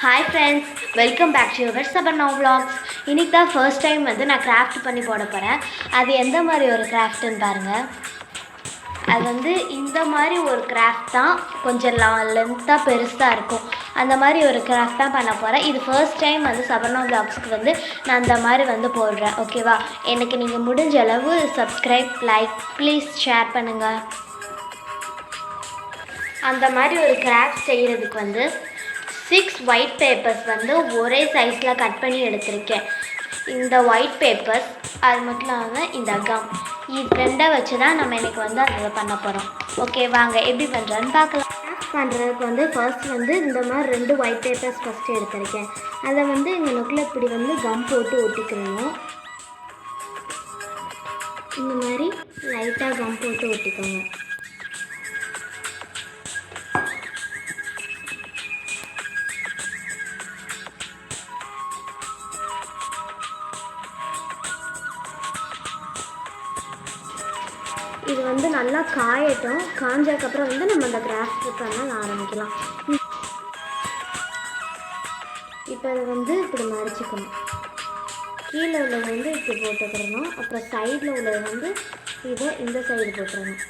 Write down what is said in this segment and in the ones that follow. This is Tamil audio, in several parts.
Hi friends, welcome back to your Saparna vlogs. இன்றைக்கி தான் ஃபர்ஸ்ட் டைம் நான் கிராஃப்ட் பண்ணி போட போகிறேன். அது எந்த மாதிரி ஒரு கிராஃப்ட்டுன்னு பாருங்கள். அது இந்த மாதிரி ஒரு கிராஃப்ட் தான், கொஞ்சம் லென்த்தாக பெருசாக இருக்கும். அந்த மாதிரி ஒரு கிராஃப்ட் தான் பண்ண போகிறேன். இது ஃபர்ஸ்ட் டைம் சபர்ணா vlogsக்கு நான் அந்த மாதிரி போடுறேன். ஓகேவா? எனக்கு நீங்கள் முடிஞ்ச அளவு சப்ஸ்கிரைப், லைக், ப்ளீஸ் ஷேர் பண்ணுங்கள். அந்த மாதிரி ஒரு கிராஃப்ட் செய்கிறதுக்கு 6 ஒயிட் பேப்பர்ஸ் ஒரே சைஸில் கட் பண்ணி எடுத்திருக்கேன். இந்த ஒயிட் பேப்பர்ஸ், அது மட்டும் இல்லாமல் இந்த கம், இது ரெண்டை வச்சு தான் நம்ம இன்றைக்கி அதை பண்ண போகிறோம். ஓகே, வாங்க எப்படி பண்ணுறேன்னு பார்க்கலாம். கிராஃப்ட் பண்ணுறதுக்கு ஃபர்ஸ்ட் இந்த மாதிரி 2 ஒயிட் பேப்பர்ஸ் ஃபஸ்ட்டு எடுத்திருக்கேன். அதை இந்த நொக்கில் இப்படி கம் போட்டு ஒட்டிக்கணும். இந்த மாதிரி லைட்டாக கம் போட்டு ஒட்டிக்கோங்க. இது நல்லா காயட்டும். காஞ்சதுக்கப்புறம் நம்ம அந்த கிராஃப்ட் பண்ண ஆரம்பிக்கலாம். இப்போ அதை இப்படி மடிச்சுக்கணும். கீழே உள்ளது இப்படி போட்டுக்கிறணும். அப்புறம் சைடில் உள்ளது இதை இந்த சைடு போட்டுறணும்.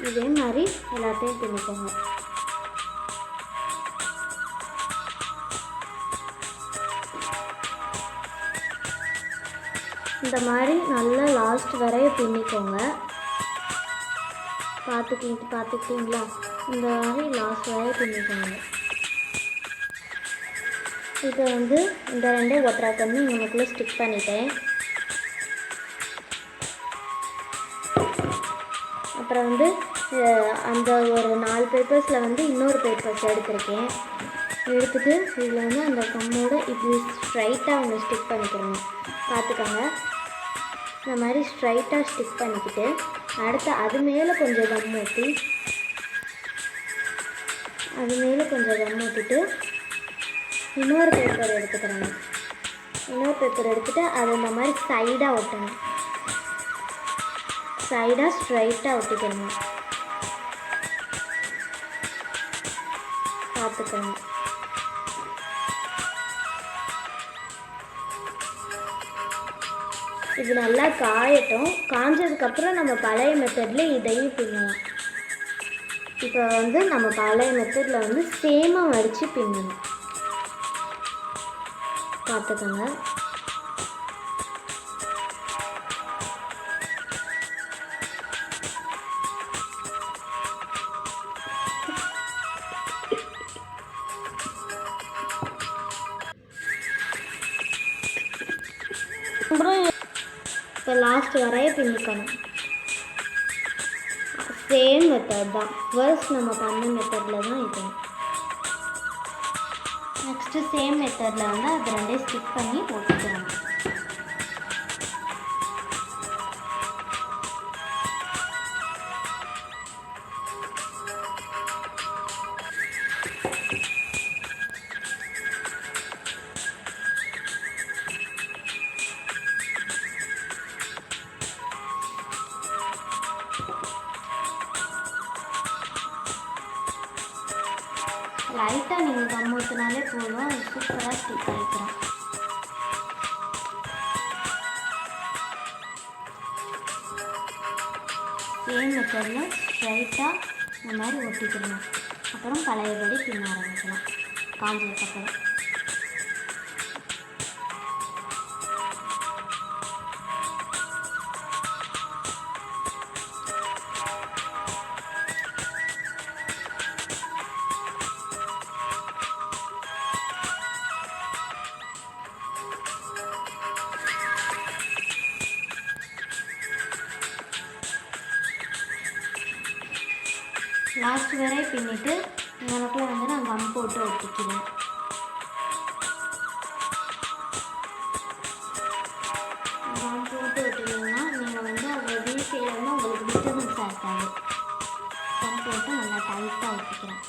இதே மாதிரி எல்லாத்தையும் பின்னிக்கோங்க. இந்த மாதிரி நல்லா லாஸ்ட் வரைய பின்னிக்கோங்க. பார்த்துக்கிட்டீங்களா? இந்த மாதிரி லாஸ்ட் வரைய பின்னிக்கோங்க. இப்போ இந்த 2 ஒட்டரை கண்ணு இவனுக்குள்ளே ஸ்டிக் பண்ணிட்டேன். அப்புறம் அந்த ஒரு 4 பேப்பர்ஸில் இன்னொரு பேப்பர்ஸ் எடுத்திருக்கேன். எடுத்துகிட்டு இதில் அந்த கம்மோட இப்படி ஸ்ட்ரைட்டாக அவங்க ஸ்டிக் பண்ணிக்கிறோம். பார்த்துக்கோங்க. இந்த மாதிரி ஸ்ட்ரைட்டாக ஸ்டிக் பண்ணிக்கிட்டு அடுத்து அது மேலே கொஞ்சம் கம் ஊற்றி இன்னொரு பேப்பர் எடுத்துக்கிறோங்க. இன்னொரு பேப்பர் எடுத்துகிட்டு அதை இந்த மாதிரி சைடாக ஒட்டணும். சைடாக ஸ்ட்ரைட்டாக ஒட்டிக்கணும். பார்த்துக்கோங்க. இது நல்லா காயட்டும். காஞ்சதுக்கப்புறம் நம்ம பழைய மெத்தடில் இதையும் பின்னலாம். இப்போ நம்ம பழைய மெத்தடில் சேமாக வடித்து பின்னணும். பார்த்துக்கோங்க. இப்போ லாஸ்ட் வரைய பின்னிக்கணும். சேம் மெத்தட் தான். ஃபர்ஸ்ட் நம்ம பண்ண மெத்தடில் தான் இது. நெக்ஸ்ட்டு சேம் மெத்தடில் அது 2 ஸ்டிக் பண்ணி போட்டுக்கணும். லைட்டாக நீங்கள் கம் ஊற்றினாலே போதும். அது சூப்பராக ஸ்டிக் ஆகிக்கிறோம். சேம் மெத்தடில் ஸ்ட்ரைட்டாக இந்த மாதிரி ஒட்டிக்கணும். அப்புறம் பழையபடி பின்ன ஆரம்பிக்கலாம். காஞ்சதுக்கப்புறம் லாஸ்ட் வரை பின்னிட்டு எனக்குள்ள நான் கம் போட்டு ஒட்டிக்கிறேன். கம் போட்டு ஒட்டினீங்கன்னா நீங்கள் அதை வீட்டில் உங்களுக்கு டிஸ்டர்பன்ஸாக இருக்காது. கம் போட்டு நல்லா டைட்டாக ஒட்டிக்கிறேன்.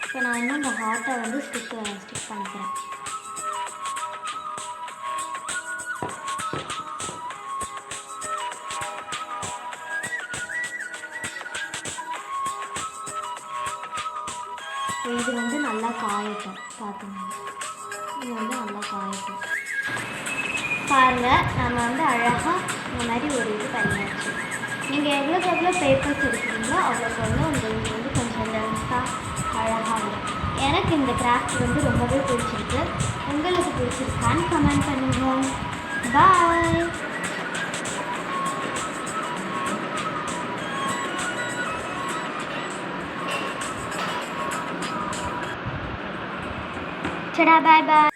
இப்போ நான் இந்த ஹார்ட்டை ஸ்டிக் பண்ணிக்கிறேன். இது வந்து நல்லா காயட்டும். பார்த்துங்க, இது வந்து நல்லா காயட்டும். பாருங்கள், நம்ம வந்து அழகாக இந்த மாதிரி ஒரு இது பண்ணியாச்சு. நீங்கள் எவ்வளோக்கு எவ்வளோ பேப்பர்ஸ் எடுக்கிறீங்களோ அவ்வளோக்கு எவ்வளோ உங்களுக்கு வந்து கொஞ்சம் லென்த்தாக அழகாக வரும். எனக்கு இந்த கிராஃப்ட் வந்து ரொம்பவே பிடிச்சிருக்கு. உங்களுக்கு பிடிச்சிருக்கான்னு கமெண்ட் பண்ணுங்கள். பாய். சடா, பாய் பாய்.